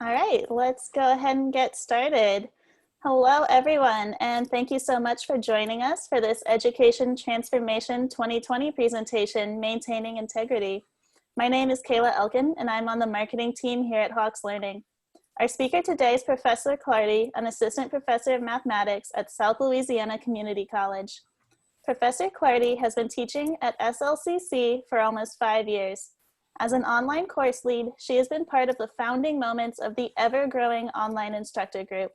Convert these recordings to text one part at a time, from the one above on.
All right, let's go ahead and get started. Hello, everyone, and thank you so much for joining us for this Education Transformation 2020 presentation, Maintaining Integrity. My name is Kayla Elkin, and I'm on the marketing team here at Hawks Learning. Our speaker today is Professor Clardy, an assistant professor of mathematics at South Louisiana Community College. Professor Clardy has been teaching at SLCC for almost 5 years. As an online course lead, she has been part of the founding moments of the ever-growing online instructor group.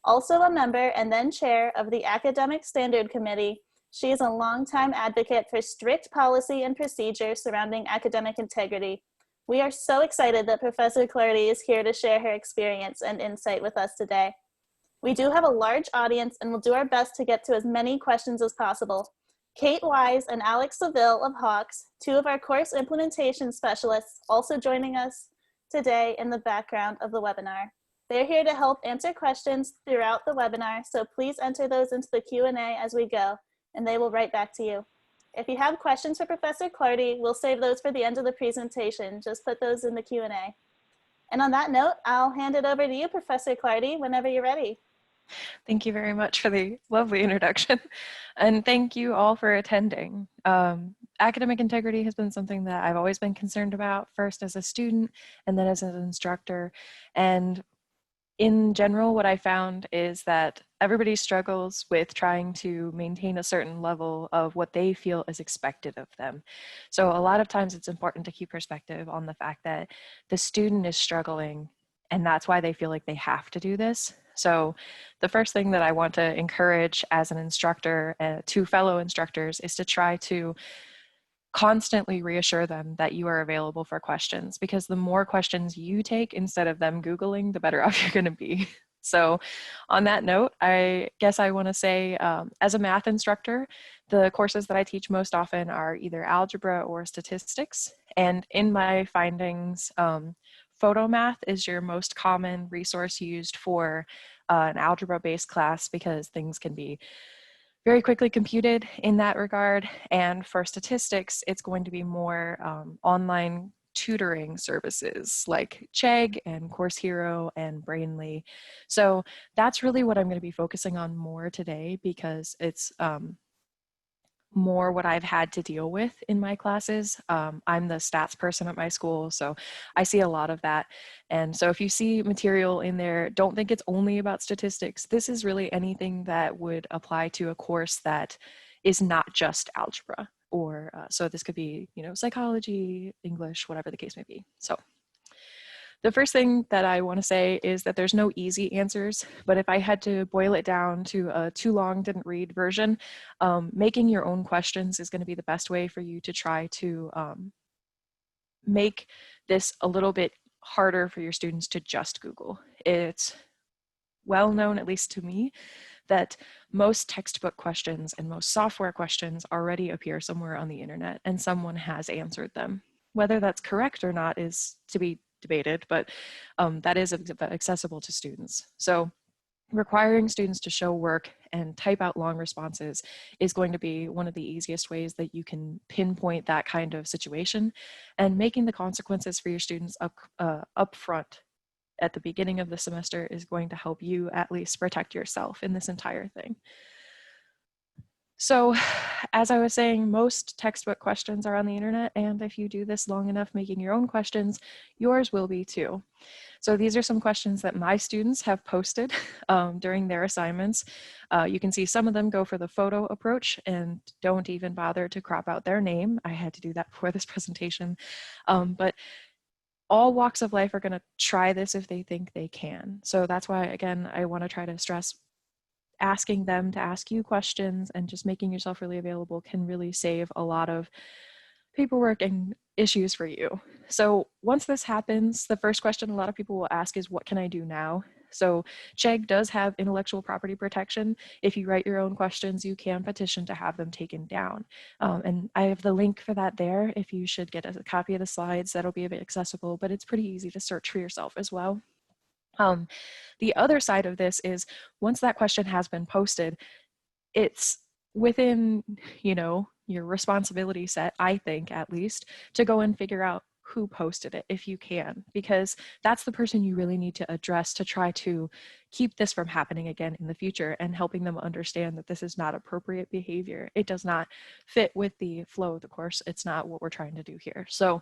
Also a member and then chair of the Academic Standard Committee, she is a longtime advocate for strict policy and procedure surrounding academic integrity. We are so excited that Professor Clardy is here to share her experience and insight with us today. We do have a large audience and we'll do our best to get to as many questions as possible. Kate Wise and Alex Seville of Hawks, two of our course implementation specialists, also joining us today in the background of the webinar. They're here to help answer questions throughout the webinar, so please enter those into the Q&A as we go, and they will write back to you. If you have questions for Professor Clardy, we'll save those for the end of the presentation. Just put those in the Q&A. And on that note, I'll hand it over to you, Professor Clardy, whenever you're ready. Thank you very much for the lovely introduction, and thank you all for attending. Academic integrity has been something that I've always been concerned about, first as a student and then as an instructor. And in general, what I found is that everybody struggles with trying to maintain a certain level of what they feel is expected of them. So a lot of times it's important to keep perspective on the fact that the student is struggling and that's why they feel like they have to do this. So the first thing that I want to encourage as an instructor to fellow instructors is to try to constantly reassure them that you are available for questions, because the more questions you take instead of them Googling, the better off you're going to be. So on that note, I guess I want to say, as a math instructor, the courses that I teach most often are either algebra or statistics. And in my findings, photomath is your most common resource used for an algebra-based class, because things can be very quickly computed in that regard. And for statistics, it's going to be more online tutoring services like Chegg and Course Hero and Brainly. So that's really what I'm going to be focusing on more today, because it's more what I've had to deal with in my classes. I'm the stats person at my school, so I see a lot of that. And so if you see material in there, don't think it's only about statistics. This is really anything that would apply to a course that is not just algebra, or so this could be, psychology, English, whatever the case may be. So the first thing that I want to say is that there's no easy answers, but if I had to boil it down to a too long didn't read version, making your own questions is going to be the best way for you to try to make this a little bit harder for your students to just Google. It's well known, at least to me, that most textbook questions and most software questions already appear somewhere on the internet and someone has answered them. Whether that's correct or not is to be debated, but that is accessible to students. So requiring students to show work and type out long responses is going to be one of the easiest ways that you can pinpoint that kind of situation, and making the consequences for your students up front at the beginning of the semester is going to help you at least protect yourself in this entire thing. So as I was saying, most textbook questions are on the internet, and if you do this long enough making your own questions, yours will be too. So these are some questions that my students have posted during their assignments. You can see some of them go for the photo approach and don't even bother to crop out their name. I had to do that before this presentation. But all walks of life are going to try this if they think they can. So that's why, again, I want to try to stress asking them to ask you questions and just making yourself really available can really save a lot of paperwork and issues for you. So once this happens, the first question a lot of people will ask is, what can I do now? So Chegg does have intellectual property protection. If you write your own questions, you can petition to have them taken down. And I have the link for that there. If you should get a copy of the slides, that'll be a bit accessible, but it's pretty easy to search for yourself as well. The other side of this is, once that question has been posted, it's within, your responsibility set, I think at least, to go and figure out who posted it if you can, because that's the person you really need to address to try to keep this from happening again in the future, and helping them understand that this is not appropriate behavior. It does not fit with the flow of the course. It's not what we're trying to do here. So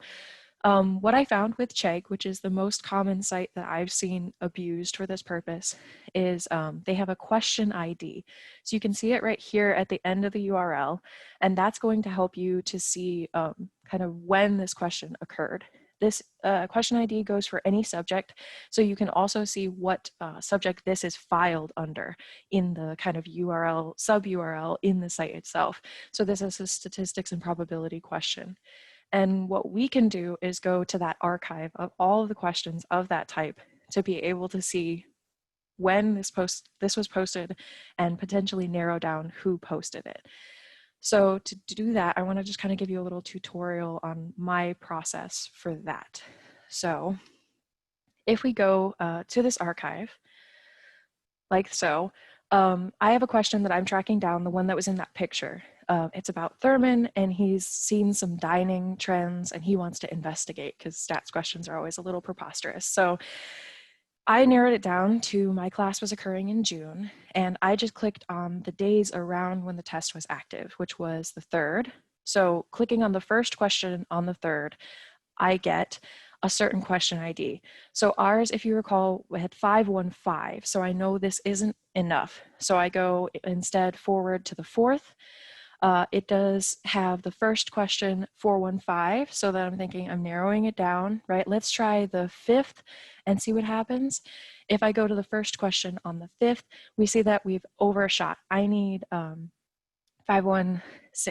what I found with Chegg, which is the most common site that I've seen abused for this purpose, is they have a question ID. So you can see it right here at the end of the URL, and that's going to help you to see kind of when this question occurred. This question ID goes for any subject, so you can also see what subject this is filed under in the kind of URL, sub-URL in the site itself. So this is a statistics and probability question. And what we can do is go to that archive of all of the questions of that type to be able to see when this was posted and potentially narrow down who posted it. So to do that, I want to just kind of give you a little tutorial on my process for that. So if we go to this archive, like so, I have a question that I'm tracking down, the one that was in that picture. It's about Thurman, and he's seen some dining trends and he wants to investigate, because stats questions are always a little preposterous. So I narrowed it down to my class was occurring in June, and I just clicked on the days around when the test was active, which was the 3rd. So clicking on the first question on the 3rd, I get a certain question ID. So ours, if you recall, we had 515. So I know this isn't enough. So I go instead forward to the 4th. It does have the first question 415. So that I'm thinking I'm narrowing it down, right? Let's try the 5th and see what happens. If I go to the first question on the 5th, we see that we've overshot. I need 516.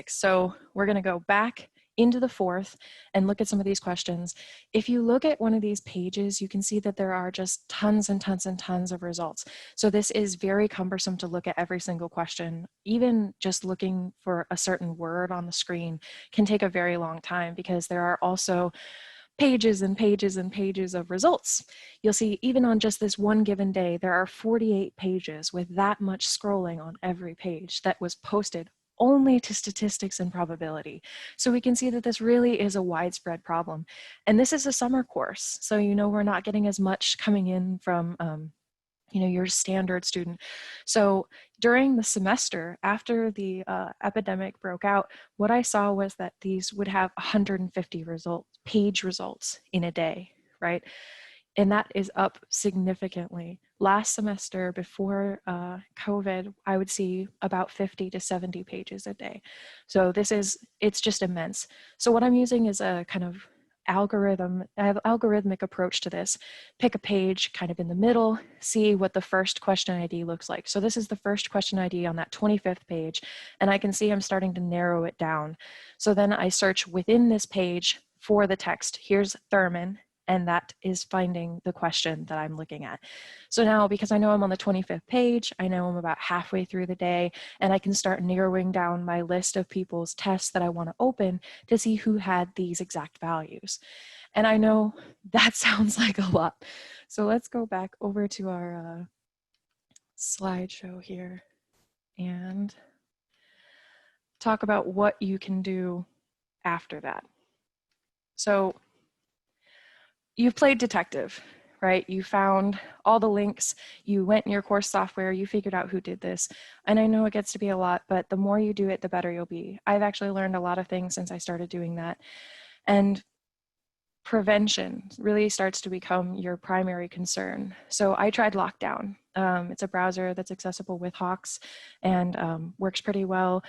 So we're going to go back into the 4th and look at some of these questions. If you look at one of these pages, you can see that there are just tons and tons and tons of results. So this is very cumbersome to look at every single question. Even just looking for a certain word on the screen can take a very long time, because there are also pages and pages and pages of results. You'll see even on just this one given day, there are 48 pages with that much scrolling on every page that was posted only to statistics and probability. So we can see that this really is a widespread problem. And this is a summer course. So, we're not getting as much coming in from, your standard student. So during the semester, after the epidemic broke out, what I saw was that these would have 150 page results in a day, right? And that is up significantly. Last semester, before COVID, I would see about 50 to 70 pages a day. So it's just immense. So what I'm using is a kind of algorithmic approach to this. Pick a page kind of in the middle, see what the first question ID looks like. So this is the first question ID on that 25th page, and I can see I'm starting to narrow it down. So then I search within this page for the text. Here's Thurman, and that is finding the question that I'm looking at. So now, because I know I'm on the 25th page, I know I'm about halfway through the day, and I can start narrowing down my list of people's tests that I want to open to see who had these exact values. And I know that sounds like a lot. So let's go back over to our slideshow here and talk about what you can do after that. So you've played detective, right? You found all the links, you went in your course software, you figured out who did this. And I know it gets to be a lot, but the more you do it, the better you'll be. I've actually learned a lot of things since I started doing that. And prevention really starts to become your primary concern. So I tried Lockdown. It's a browser that's accessible with Hawks and works pretty well.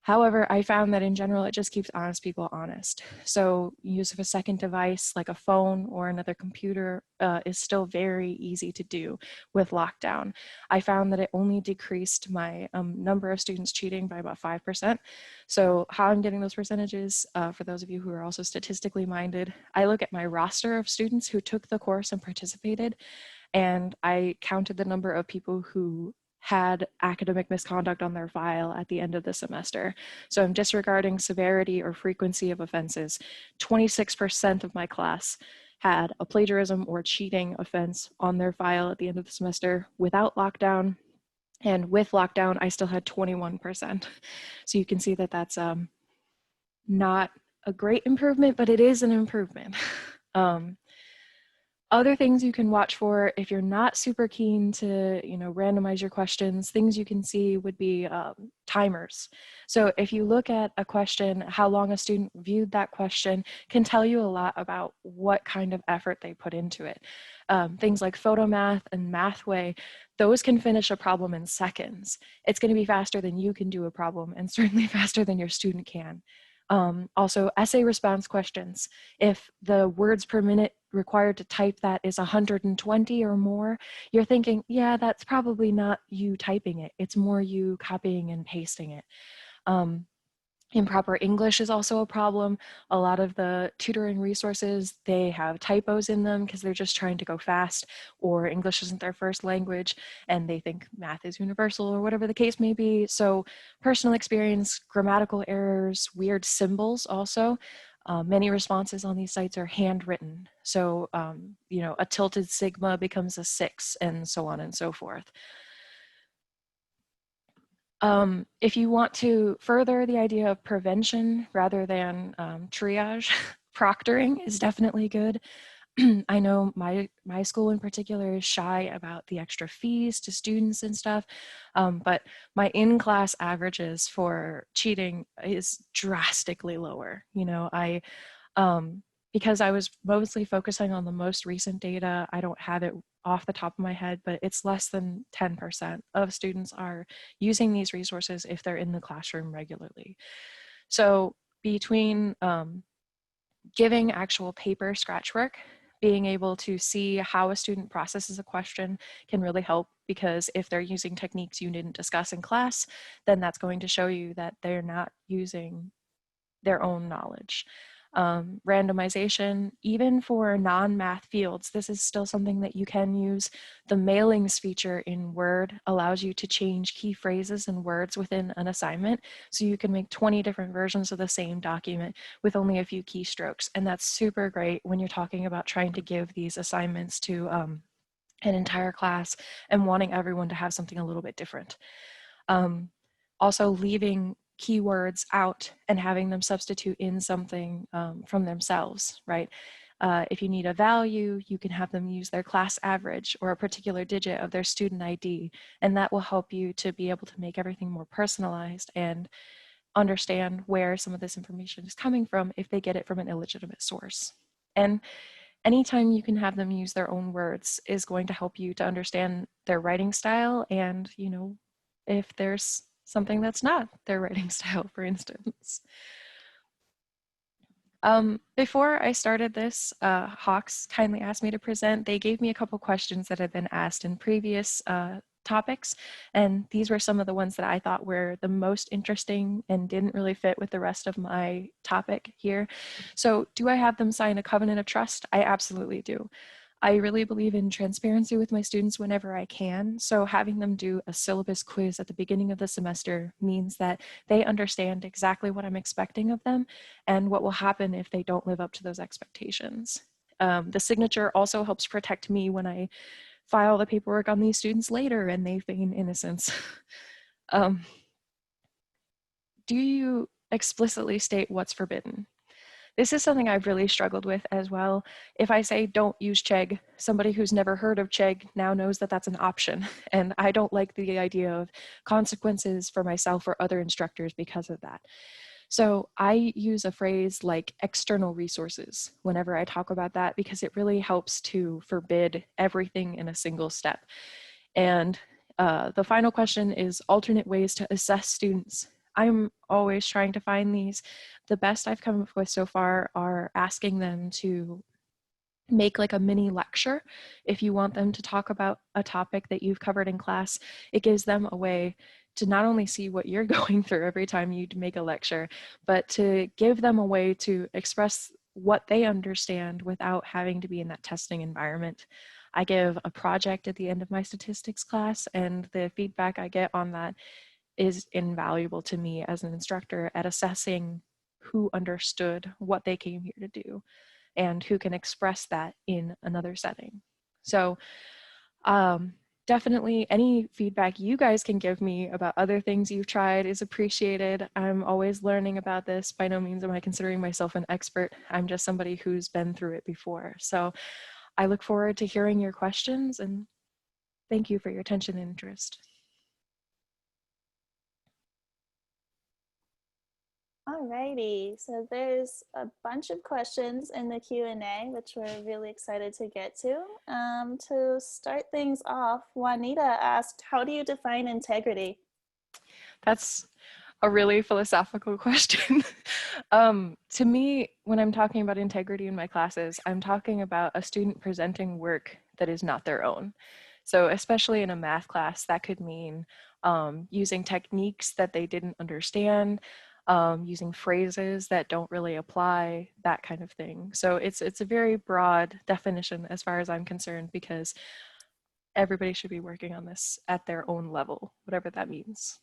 However, I found that in general, it just keeps honest people honest. So use of a second device like a phone or another computer is still very easy to do with Lockdown. I found that it only decreased my number of students cheating by about 5%. So how I'm getting those percentages, for those of you who are also statistically minded, I look at my roster of students who took the course and participated, and I counted the number of people who had academic misconduct on their file at the end of the semester. So I'm disregarding severity or frequency of offenses. 26% of my class had a plagiarism or cheating offense on their file at the end of the semester without Lockdown. And with Lockdown, I still had 21%. So you can see that that's not a great improvement, but it is an improvement. Other things you can watch for if you're not super keen to, randomize your questions, things you can see would be timers. So if you look at a question, how long a student viewed that question can tell you a lot about what kind of effort they put into it. Things like photomath and mathway, those can finish a problem in seconds. It's going to be faster than you can do a problem, and certainly faster than your student can. Also, essay response questions. If the words per minute required to type that is 120 or more, you're thinking, yeah, that's probably not you typing it. It's more you copying and pasting it. Improper English is also a problem. A lot of the tutoring resources, they have typos in them because they're just trying to go fast, or English isn't their first language and they think math is universal, or whatever the case may be. So personal experience, grammatical errors, weird symbols also. Many responses on these sites are handwritten. So, a tilted sigma becomes a 6, and so on and so forth. If you want to further the idea of prevention rather than triage, proctoring is definitely good. I know my school in particular is shy about the extra fees to students and stuff, but my in-class averages for cheating is drastically lower. Because I was mostly focusing on the most recent data, I don't have it off the top of my head, but it's less than 10% of students are using these resources if they're in the classroom regularly. So between giving actual paper scratch work, being able to see how a student processes a question can really help, because if they're using techniques you didn't discuss in class, then that's going to show you that they're not using their own knowledge. Randomization, even for non-math fields, this is still something that you can use. The mailings feature in Word allows you to change key phrases and words within an assignment. So you can make 20 different versions of the same document with only a few keystrokes. And that's super great when you're talking about trying to give these assignments to an entire class and wanting everyone to have something a little bit different. Also leaving keywords out and having them substitute in something from themselves, right? If you need a value, you can have them use their class average or a particular digit of their student ID, and that will help you to be able to make everything more personalized and understand where some of this information is coming from if they get it from an illegitimate source. And anytime you can have them use their own words is going to help you to understand their writing style, and if there's something that's not their writing style, for instance. Before I started this, Hawks kindly asked me to present. They gave me a couple questions that had been asked in previous topics, and these were some of the ones that I thought were the most interesting and didn't really fit with the rest of my topic here. So, do I have them sign a covenant of trust? I absolutely do. I really believe in transparency with my students whenever I can. So having them do a syllabus quiz at the beginning of the semester means that they understand exactly what I'm expecting of them and what will happen if they don't live up to those expectations. The signature also helps protect me when I file the paperwork on these students later and they feign innocence. Do you explicitly state what's forbidden? This is something I've really struggled with as well. If I say don't use Chegg, somebody who's never heard of Chegg now knows that that's an option. And I don't like the idea of consequences for myself or other instructors because of that. So I use a phrase like external resources whenever I talk about that, because it really helps to forbid everything in a single step. And the final question is alternate ways to assess students. I'm always trying to find these. The best I've come up with so far are asking them to make like a mini lecture. If you want them to talk about a topic that you've covered in class, it gives them a way to not only see what you're going through every time you make a lecture, but to give them a way to express what they understand without having to be in that testing environment. I give a project at the end of my statistics class, and the feedback I get on that is invaluable to me as an instructor at assessing who understood what they came here to do and who can express that in another setting. So definitely any feedback you guys can give me about other things you've tried is appreciated. I'm always learning about this. By no means am I considering myself an expert. I'm just somebody who's been through it before. So I look forward to hearing your questions, and thank you for your attention and interest. Alrighty, so there's a bunch of questions in the Q&A, which we're really excited to get to. To start things off, Juanita asked, how do you define integrity? That's a really philosophical question. To me, when I'm talking about integrity in my classes, I'm talking about a student presenting work that is not their own. So especially in a math class, that could mean using techniques that they didn't understand, using phrases that don't really apply, that kind of thing. So it's a very broad definition as far as I'm concerned, because everybody should be working on this at their own level, whatever that means.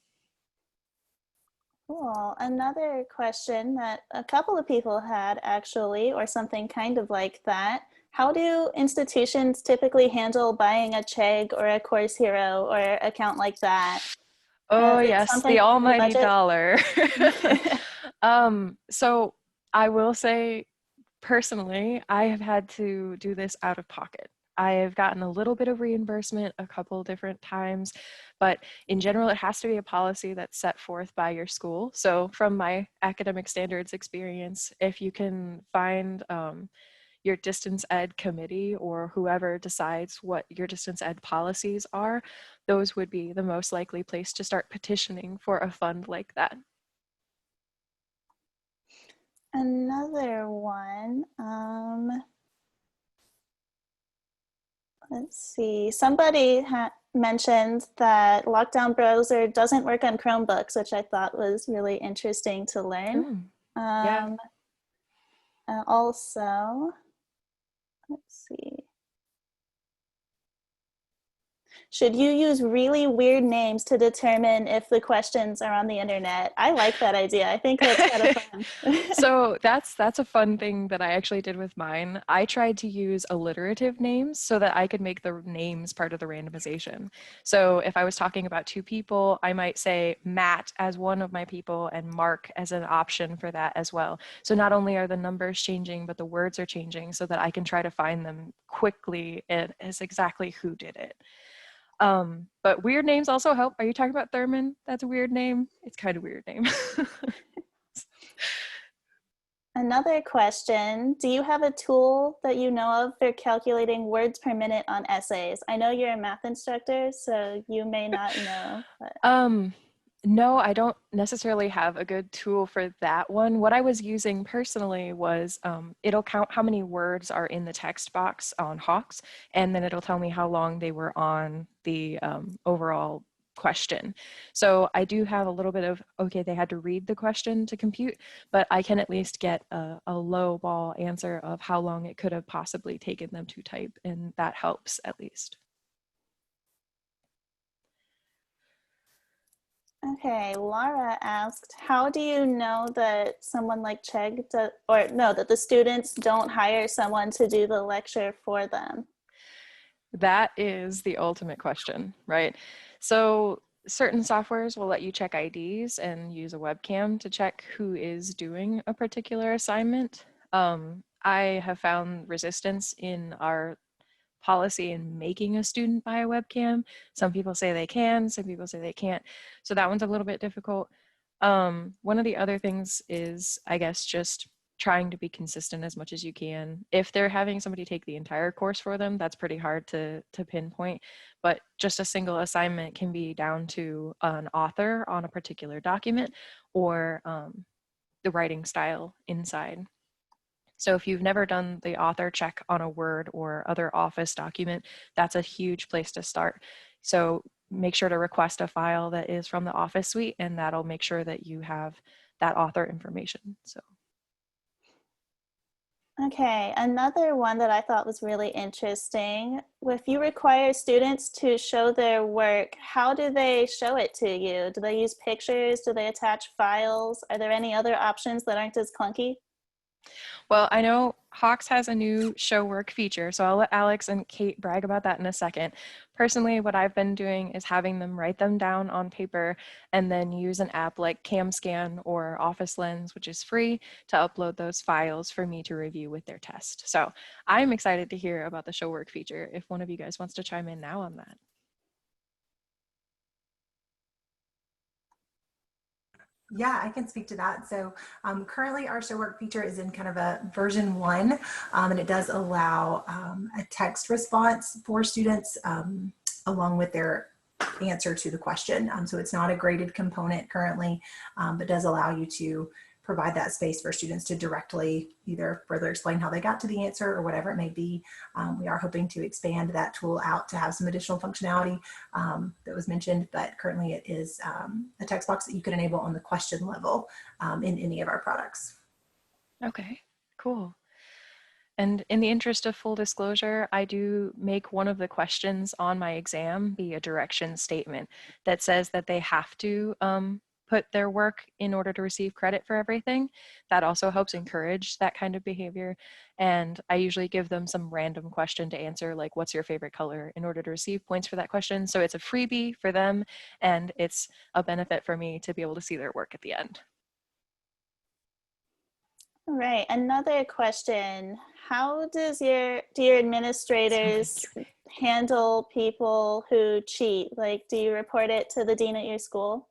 Cool. Another question that a couple of people had actually, or something kind of like that. How do institutions typically handle buying a Chegg or a Course Hero or account like that? Oh Is it yes, something the on the almighty budget? dollar. So I will say personally, I have had to do this out of pocket. I have gotten a little bit of reimbursement a couple different times, but in general, it has to be a policy that's set forth by your school. So from my academic standards experience, if you can find your distance ed committee or whoever decides what your distance ed policies are, those would be the most likely place to start petitioning for a fund like that. Another one. Let's see. Somebody mentioned that Lockdown Browser doesn't work on Chromebooks, which I thought was really interesting to learn. Yeah. Also, let's see. Should you use really weird names to determine if the questions are on the internet? I like that idea. I think that's kind of fun. So that's a fun thing that I actually did with mine. I tried to use alliterative names so that I could make the names part of the randomization. So if I was talking about two people, I might say Matt as one of my people and Mark as an option for that as well. So not only are the numbers changing, but the words are changing so that I can try to find them quickly as exactly who did it. But weird names also help. Are you talking about Thurman? That's a weird name. It's kind of a weird name. Another question, do you have a tool that you know of for calculating words per minute on essays? I know you're a math instructor, so you may not know. But... No, I don't necessarily have a good tool for that one. What I was using personally was it'll count how many words are in the text box on Hawks, and then it'll tell me how long they were on the overall question. So I do have a little bit of, okay, they had to read the question to compute, but I can at least get a low ball answer of how long it could have possibly taken them to type, and that helps at least. Okay, Laura asked, how do you know that someone like Chegg, or no, that the students don't hire someone to do the lecture for them? That is the ultimate question, right? So certain softwares will let you check IDs and use a webcam to check who is doing a particular assignment. I have found resistance in our policy in making a student buy a webcam. Some people say they can, some people say they can't. So that one's a little bit difficult. One of the other things is, I guess, just trying to be consistent as much as you can. If they're having somebody take the entire course for them, that's pretty hard to pinpoint, but just a single assignment can be down to an author on a particular document or the writing style inside. So if you've never done the author check on a Word or other Office document, that's a huge place to start. So make sure to request a file that is from the Office suite, and that'll make sure that you have that author information. So. Okay, another one that I thought was really interesting. If you require students to show their work, how do they show it to you? Do they use pictures? Do they attach files? Are there any other options that aren't as clunky? Well, I know Hawks has a new show work feature, so I'll let Alex and Kate brag about that in a second. Personally, what I've been doing is having them write them down on paper and then use an app like CamScan or Office Lens, which is free, to upload those files for me to review with their test. So I'm excited to hear about the show work feature if one of you guys wants to chime in now on that. Yeah, I can speak to that. So currently our show work feature is in kind of a version 1, and it does allow a text response for students along with their answer to the question. So it's not a graded component currently, but does allow you to provide that space for students to directly either further explain how they got to the answer or whatever it may be. We are hoping to expand that tool out to have some additional functionality that was mentioned, but currently it is a text box that you can enable on the question level in any of our products. Okay, cool. And in the interest of full disclosure, I do make one of the questions on my exam be a direction statement that says that they have to put their work in order to receive credit for everything. That also helps encourage that kind of behavior. And I usually give them some random question to answer, like, what's your favorite color, in order to receive points for that question. So it's a freebie for them, and it's a benefit for me to be able to see their work at the end. All right, another question. How do your administrators handle people who cheat? Like, do you report it to the dean at your school?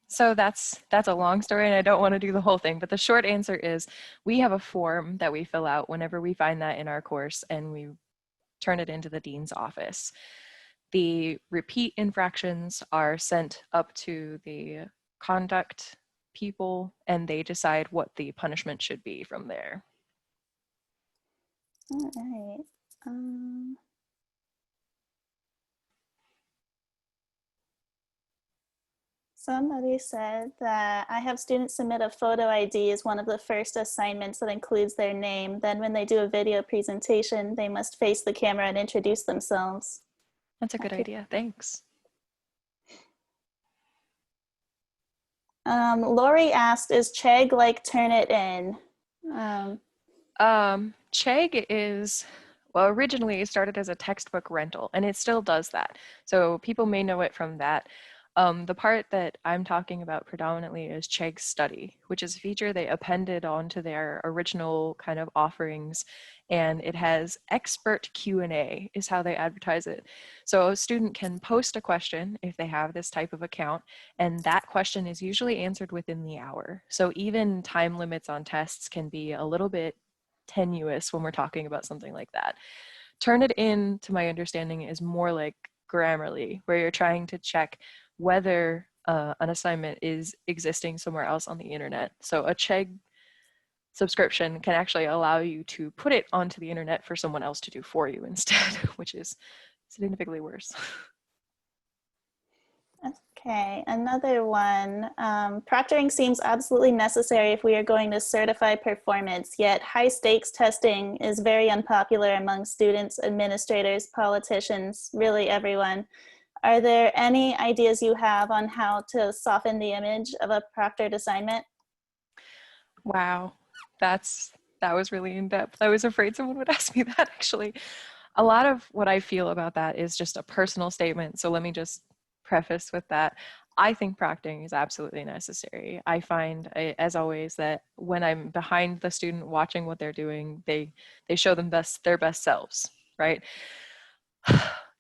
So that's a long story and I don't want to do the whole thing, but the short answer is we have a form that we fill out whenever we find that in our course and we turn it into the dean's office. The repeat infractions are sent up to the conduct people and they decide what the punishment should be from there. All right. Somebody said that I have students submit a photo ID as one of the first assignments that includes their name. Then when they do a video presentation, they must face the camera and introduce themselves. That's a good idea. Thanks. Lori asked, is Chegg like Turnitin? Chegg is, well, originally it started as a textbook rental and it still does that. So people may know it from that. The part that I'm talking about predominantly is Chegg Study, which is a feature they appended onto their original kind of offerings, and it has expert Q&A is how they advertise it. So a student can post a question if they have this type of account, and that question is usually answered within the hour. So even time limits on tests can be a little bit tenuous when we're talking about something like that. Turnitin, to my understanding, is more like Grammarly, where you're trying to check whether an assignment is existing somewhere else on the internet. So a Chegg subscription can actually allow you to put it onto the internet for someone else to do for you instead, which is significantly worse. Okay, another one. Proctoring seems absolutely necessary if we are going to certify performance, yet high stakes testing is very unpopular among students, administrators, politicians, really everyone. Are there any ideas you have on how to soften the image of a proctored assignment? Wow, that was really in depth. I was afraid someone would ask me that actually. A lot of what I feel about that is just a personal statement. So let me just preface with that. I think proctoring is absolutely necessary. I find, as always, that when I'm behind the student watching what they're doing, they show them their best selves, right?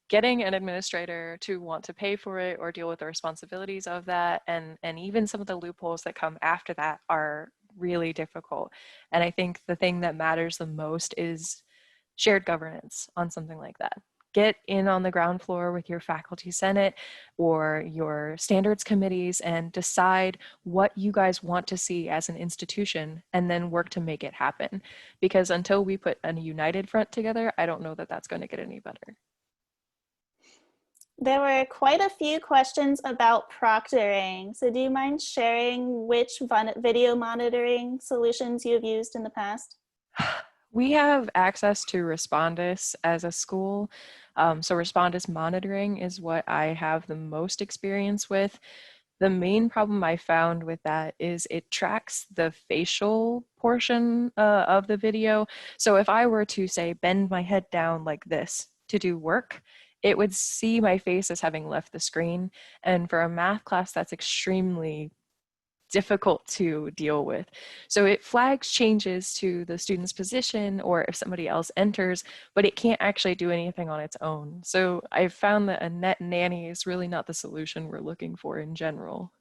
Getting an administrator to want to pay for it or deal with the responsibilities of that and even some of the loopholes that come after that are really difficult. And I think the thing that matters the most is shared governance on something like that. Get in on the ground floor with your faculty senate or your standards committees and decide what you guys want to see as an institution and then work to make it happen. Because until we put a united front together, I don't know that that's going to get any better. There were quite a few questions about proctoring. So do you mind sharing which video monitoring solutions you've used in the past? We have access to Respondus as a school. So Respondus monitoring is what I have the most experience with. The main problem I found with that is it tracks the facial portion of the video. So if I were to say bend my head down like this to do work, it would see my face as having left the screen. And for a math class, that's extremely difficult to deal with. So it flags changes to the student's position or if somebody else enters, but it can't actually do anything on its own. So I've found that a net nanny is really not the solution we're looking for in general.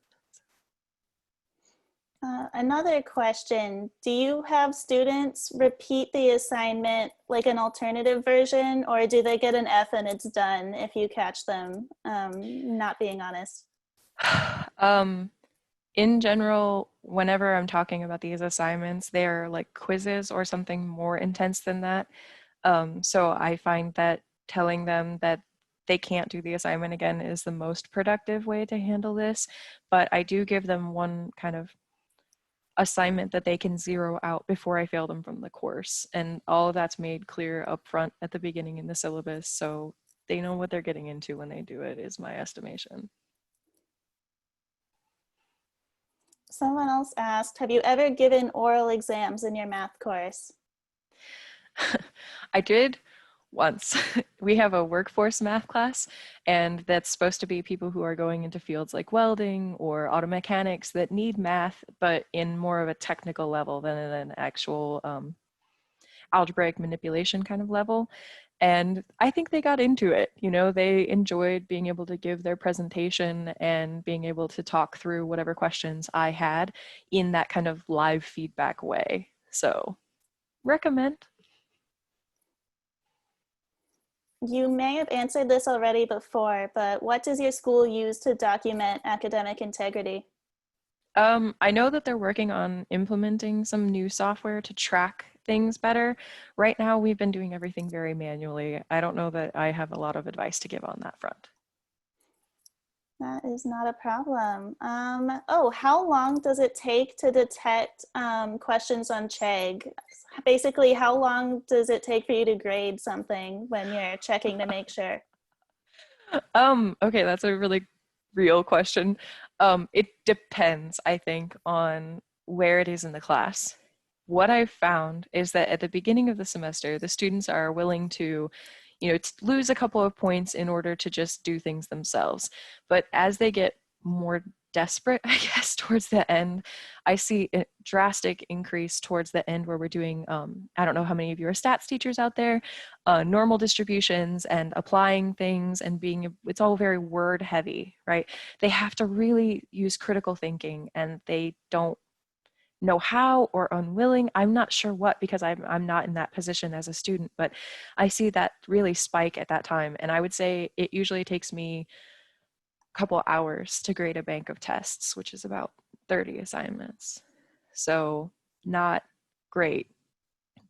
Another question, do you have students repeat the assignment like an alternative version, or do they get an F and it's done if you catch them not being honest? In general, whenever I'm talking about these assignments, they're like quizzes or something more intense than that. So I find that telling them that they can't do the assignment again is the most productive way to handle this. But I do give them one kind of assignment that they can zero out before I fail them from the course. And all of that's made clear up front at the beginning in the syllabus. So they know what they're getting into when they do it, is my estimation. Someone else asked, have you ever given oral exams in your math course? I did once. We have a workforce math class, and that's supposed to be people who are going into fields like welding or auto mechanics that need math, but in more of a technical level than an actual algebraic manipulation kind of level. And I think they got into it. You know, they enjoyed being able to give their presentation and being able to talk through whatever questions I had in that kind of live feedback way. So, recommend. You may have answered this already before, but what does your school use to document academic integrity? I know that they're working on implementing some new software to track things better. Right now, we've been doing everything very manually. I don't know that I have a lot of advice to give on that front. That is not a problem. Oh, how long does it take to detect questions on Chegg? Basically, how long does it take for you to grade something when you're checking to make sure? Okay, that's a really real question. It depends, I think, on where it is in the class. What I've found is that at the beginning of the semester, the students are willing to, lose a couple of points in order to just do things themselves. But as they get more desperate, I guess, towards the end, I see a drastic increase towards the end where we're doing, I don't know how many of you are stats teachers out there, normal distributions and applying things and it's all very word heavy, right? They have to really use critical thinking and they don't know how or unwilling. I'm not sure what, because I'm not in that position as a student, but I see that really spike at that time. And I would say it usually takes me a couple hours to grade a bank of tests, which is about 30 assignments. So not great,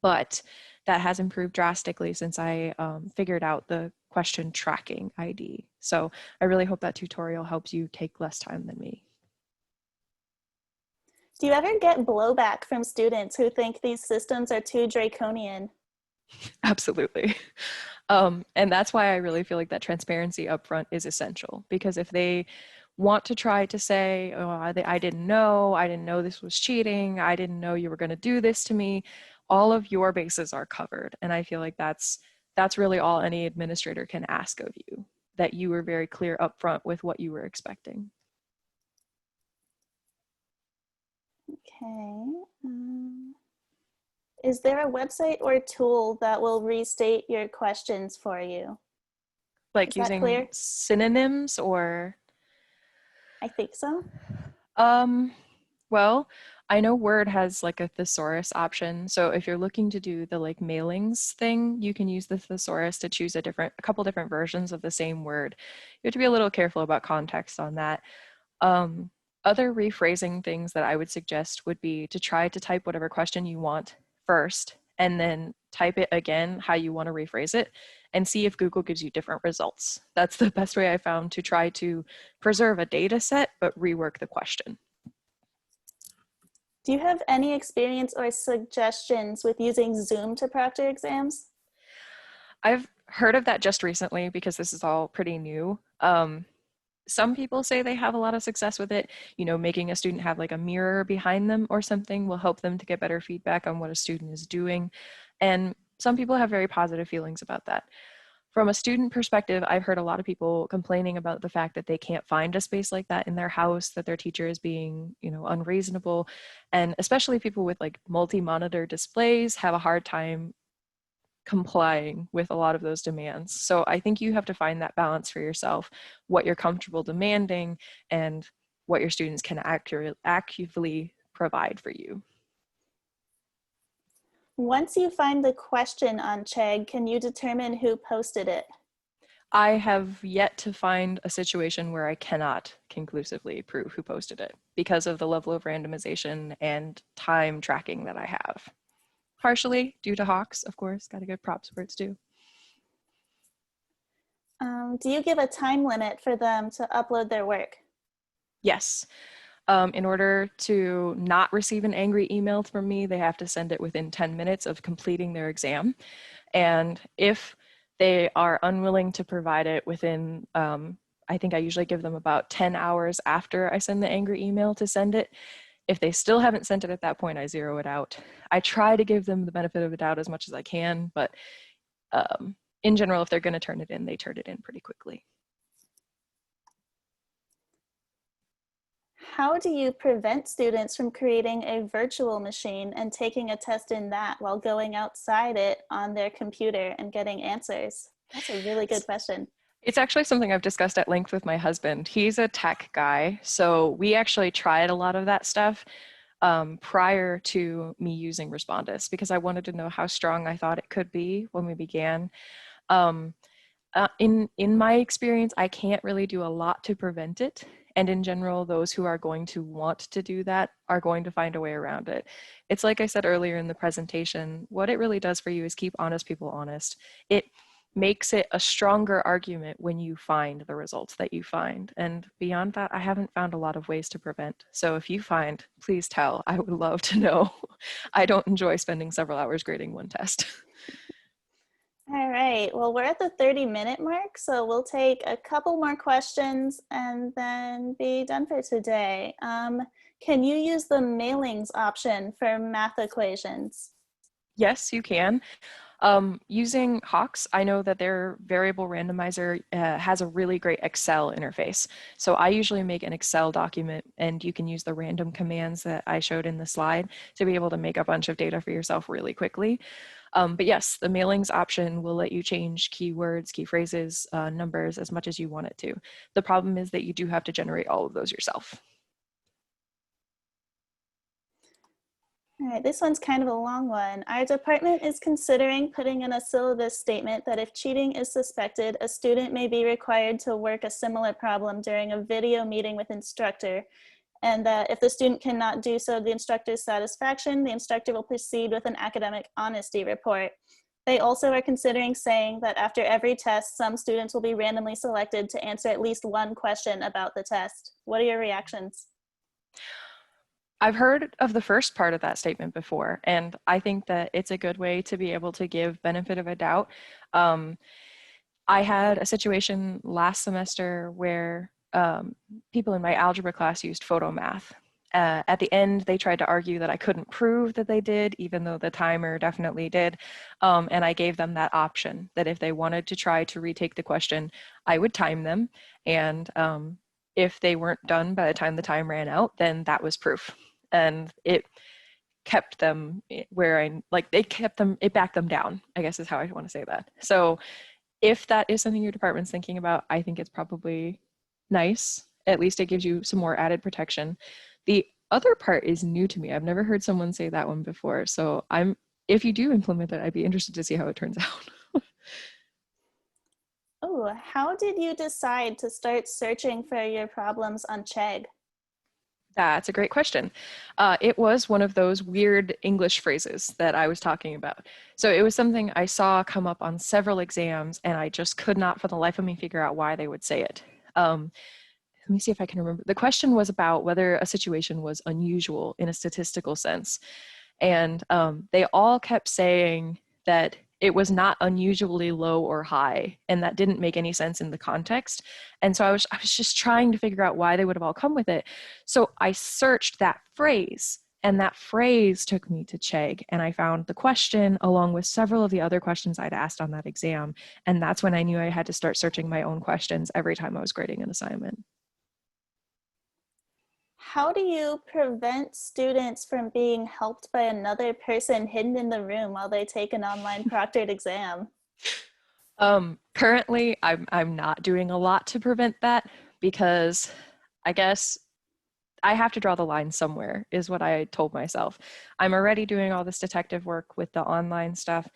but that has improved drastically since I figured out the question tracking ID. So I really hope that tutorial helps you take less time than me. Do you ever get blowback from students who think these systems are too draconian? Absolutely. And that's why I really feel like that transparency up front is essential, because if they want to try to say, oh, I didn't know this was cheating, I didn't know you were going to do this to me, all of your bases are covered. And I feel like that's really all any administrator can ask of you, that you were very clear up front with what you were expecting. Okay. Is there a website or tool that will restate your questions for you? Like Is that using clear? synonyms or? I think so. Well, I know Word has like a thesaurus option. So if you're looking to do the like mailings thing, you can use the thesaurus to choose a couple different versions of the same word. You have to be a little careful about context on that. Other rephrasing things that I would suggest would be to try to type whatever question you want first, and then type it again how you want to rephrase it, and see if Google gives you different results. That's the best way I found to try to preserve a data set, but rework the question. Do you have any experience or suggestions with using Zoom to proctor exams? I've heard of that just recently because this is all pretty new. some people say they have a lot of success with it. You know, making a student have like a mirror behind them or something will help them to get better feedback on what a student is doing. And some people have very positive feelings about that. From a student perspective, I've heard a lot of people complaining about the fact that they can't find a space like that in their house, that their teacher is being, you know, unreasonable. And especially people with like multi-monitor displays have a hard time complying with a lot of those demands. So I think you have to find that balance for yourself, what you're comfortable demanding and what your students can accurately provide for you. Once you find the question on Chegg, can you determine who posted it? I have yet to find a situation where I cannot conclusively prove who posted it because of the level of randomization and time tracking that I have. Partially due to Hawks, of course, got to give props where it's due. Do you give a time limit for them to upload their work? Yes. In order to not receive an angry email from me, they have to send it within 10 minutes of completing their exam. And if they are unwilling to provide it within, I think I usually give them about 10 hours after I send the angry email to send it. If they still haven't sent it at that point, I zero it out. I try to give them the benefit of the doubt as much as I can, but in general, if they're going to turn it in, they turn it in pretty quickly. How do you prevent students from creating a virtual machine and taking a test in that while going outside it on their computer and getting answers? That's a really good question. It's actually something I've discussed at length with my husband. He's a tech guy, so we actually tried a lot of that stuff prior to me using Respondus because I wanted to know how strong I thought it could be when we began. In my experience, I can't really do a lot to prevent it. And in general, those who are going to want to do that are going to find a way around it. It's like I said earlier in the presentation, what it really does for you is keep honest people honest. It makes it a stronger argument when you find the results that you find. And beyond that, I haven't found a lot of ways to prevent. So if you find, please tell. I would love to know. I don't enjoy spending several hours grading one test. All right, well, we're at the 30-minute mark, so we'll take a couple more questions and then be done for today. Can you use the mailings option for math equations? Yes, you can. Using Hawks, I know that their variable randomizer has a really great Excel interface. So I usually make an Excel document and you can use the random commands that I showed in the slide to be able to make a bunch of data for yourself really quickly. But yes, the mailings option will let you change keywords, key phrases, numbers as much as you want it to. The problem is that you do have to generate all of those yourself. All right, this one's kind of a long one. Our department is considering putting in a syllabus statement that if cheating is suspected, a student may be required to work a similar problem during a video meeting with instructor, and that if the student cannot do so to the instructor's satisfaction, the instructor will proceed with an academic honesty report. They also are considering saying that after every test, some students will be randomly selected to answer at least one question about the test. What are your reactions? I've heard of the first part of that statement before, and I think that it's a good way to be able to give benefit of a doubt. I had a situation last semester where people in my algebra class used photo math. At the end, they tried to argue that I couldn't prove that they did, even though the timer definitely did. And I gave them that option that if they wanted to try to retake the question, I would time them. And if they weren't done by the time the time ran out, then that was proof. And it kept them where it backed them down, I guess is how I want to say that. So if that is something your department's thinking about, I think it's probably nice. At least it gives you some more added protection. The other part is new to me. I've never heard someone say that one before. So if you do implement it, I'd be interested to see how it turns out. Oh, how did you decide to start searching for your problems on Chegg? That's a great question. It was one of those weird English phrases that I was talking about. So it was something I saw come up on several exams, and I just could not for the life of me figure out why they would say it. Let me see if I can remember. The question was about whether a situation was unusual in a statistical sense. And they all kept saying that it was not unusually low or high, and that didn't make any sense in the context. And so I was just trying to figure out why they would have all come with it. So I searched that phrase, and that phrase took me to Chegg, and I found the question along with several of the other questions I'd asked on that exam. And that's when I knew I had to start searching my own questions every time I was grading an assignment. How do you prevent students from being helped by another person hidden in the room while they take an online proctored exam? Currently, I'm not doing a lot to prevent that, because I guess I have to draw the line somewhere, is what I told myself. I'm already doing all this detective work with the online stuff.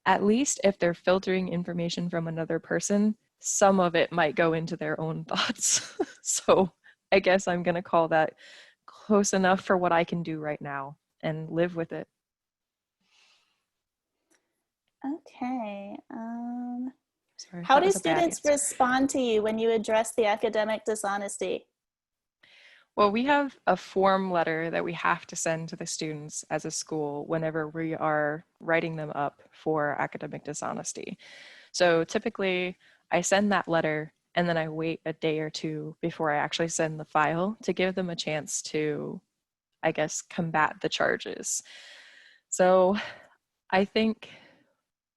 At least if they're filtering information from another person, some of it might go into their own thoughts. So I guess I'm going to call that close enough for what I can do right now and live with it. Okay. Sorry, How that do was a bad students answer. respond to you when you address the academic dishonesty? Well, we have a form letter that we have to send to the students as a school whenever we are writing them up for academic dishonesty. So typically I send that letter and then I wait a day or two before I actually send the file to give them a chance to, I guess, combat the charges. So I think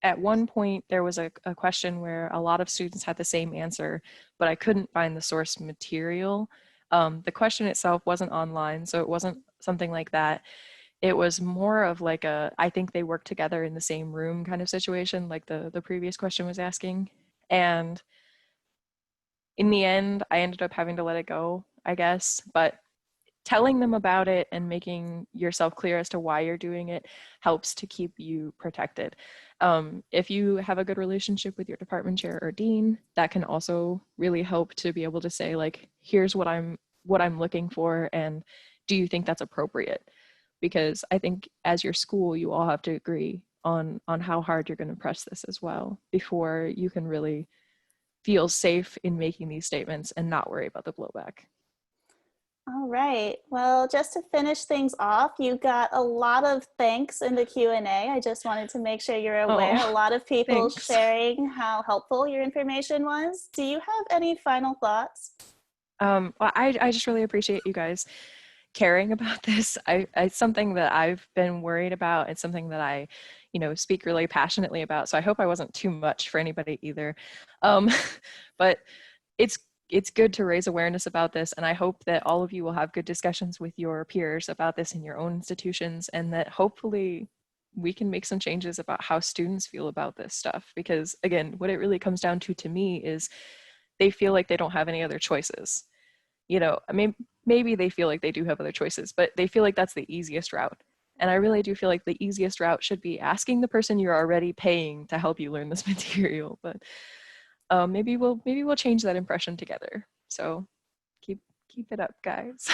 at one point there was a question where a lot of students had the same answer, but I couldn't find the source material. The question itself wasn't online, so it wasn't something like that. It was more of like I think they worked together in the same room kind of situation, like the previous question was asking. And in the end, I ended up having to let it go, I guess. But telling them about it and making yourself clear as to why you're doing it helps to keep you protected. If you have a good relationship with your department chair or dean, that can also really help to be able to say, like, here's what I'm looking for, and do you think that's appropriate? Because I think as your school, you all have to agree on how hard you're going to press this as well before you can really feel safe in making these statements and not worry about the blowback. All right. Well, just to finish things off, you got a lot of thanks in the Q&A. I just wanted to make sure you're aware. Oh, a lot of people thanks. sharing how helpful your information was. Do you have any final thoughts? Well, I just really appreciate you guys caring about this. It's something that I've been worried about. It's something that I, speak really passionately about. So I hope I wasn't too much for anybody either. But it's good to raise awareness about this, and I hope that all of you will have good discussions with your peers about this in your own institutions, and that hopefully we can make some changes about how students feel about this stuff. Because again, what it really comes down to me is they feel like they don't have any other choices. I mean, maybe they feel like they do have other choices, but they feel like that's the easiest route. And I really do feel like the easiest route should be asking the person you're already paying to help you learn this material. But maybe we'll change that impression together. So keep it up, guys.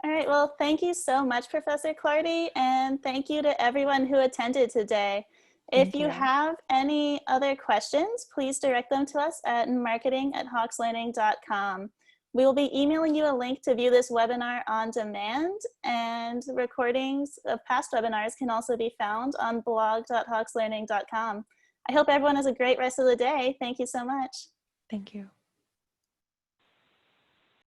All right. Well, thank you so much, Professor Clardy, and thank you to everyone who attended today. If Thank you you. have any other questions, please direct them to us at marketing@hawkslearning.com. We will be emailing you a link to view this webinar on demand, and recordings of past webinars can also be found on blog.hawkslearning.com. I hope everyone has a great rest of the day. Thank you so much. Thank you.